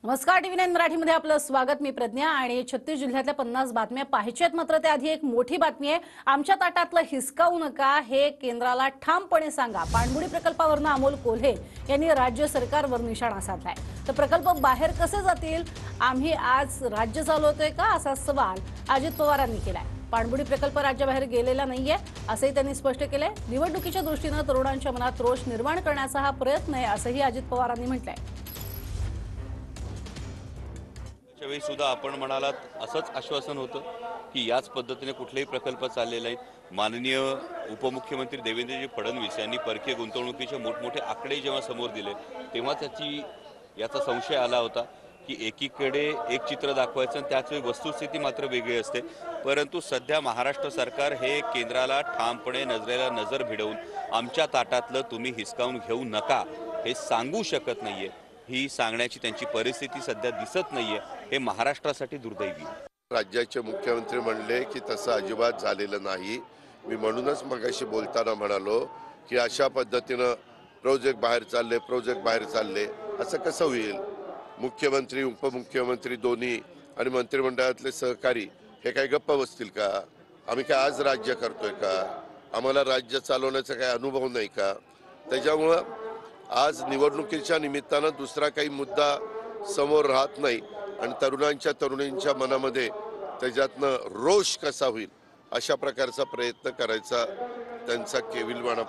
नमस्कार, TV9 मराठीमध्ये आपलं स्वागत। मी प्रज्ञा आणि 36 जिल्ह्यातल्या 50 बातम्या पाहायच्यात। मात्र त्याआधी एक मोठी बातमी आहे। आमच्या ताटातलं हिसकावू नका हे केंद्राला ठामपणे सांगा। पाणबुडी प्रकल्पावरनं अमोल कोल्हे यांनी राज्य सरकारवर निशाणा साधलाय। तर प्रकल्प बाहेर कसे जातील, आम्ही आज राज्य चालवतोय का, असा सवाल अजित पवारांनी केलाय। पाणबुडी प्रकल्प राज्याबाहेर गेलेला नाहीये असंही त्यांनी स्पष्ट केलंय। निवडणुकीच्या दृष्टीने तरुणांच्या मनात रोष निर्माण करण्याचा हा प्रयत्न आहे असंही अजित पवारांनी म्हटलंय। त्यावेळी सुद्धा आपण म्हणालात असंच आश्वासन होतं की याच पद्धतीने कुठलेही प्रकल्प चाललेले नाहीत। माननीय उपमुख्यमंत्री देवेंद्रजी फडणवीस यांनी परकीय गुंतवणुकीचे मोठमोठे आकडे जेव्हा समोर दिले तेव्हा याचा संशय आला होता की एकीकडे एक चित्र दाखवायचं आणि त्याच वेळी वस्तुस्थिती मात्र वेगळी असते। परंतु सध्या महाराष्ट्र सरकार हे केंद्राला ठामपणे नजरेला नजर भिडवून आमच्या ताटातलं तुम्ही हिसकावून घेऊ नका हे सांगू शकत नाहीये। ही सांगण्याची त्यांची परिस्थिती सध्या दिसत नाहीये। हे महाराष्ट्रासाठी दुर्दैवी। राज्याचे मुख्यमंत्री म्हणले की तसं अजिबात झालेलं नाही। मी म्हणूनच मगाशी बोलताना म्हणालो की अशा पद्धतीनं प्रोजेक्ट बाहेर चालले असं कसं होईल। मुख्यमंत्री उपमुख्यमंत्री दोन्ही आणि मंत्रिमंडळातले सहकारी हे काही गप्प बसतील का? आम्ही काय आज राज्य करतोय का? आम्हाला राज्य चालवण्याचा काही अनुभव नाही का? त्याच्यामुळं आज निवडणुकीच्या निमित्तानं दुसरा काही मुद्दा समोर राहत नाही आणि तरुणींच्या मनामध्ये त्याच्यातनं रोष कसा होईल अशा प्रकारचा प्रयत्न करायचा त्यांचा केविलवाणा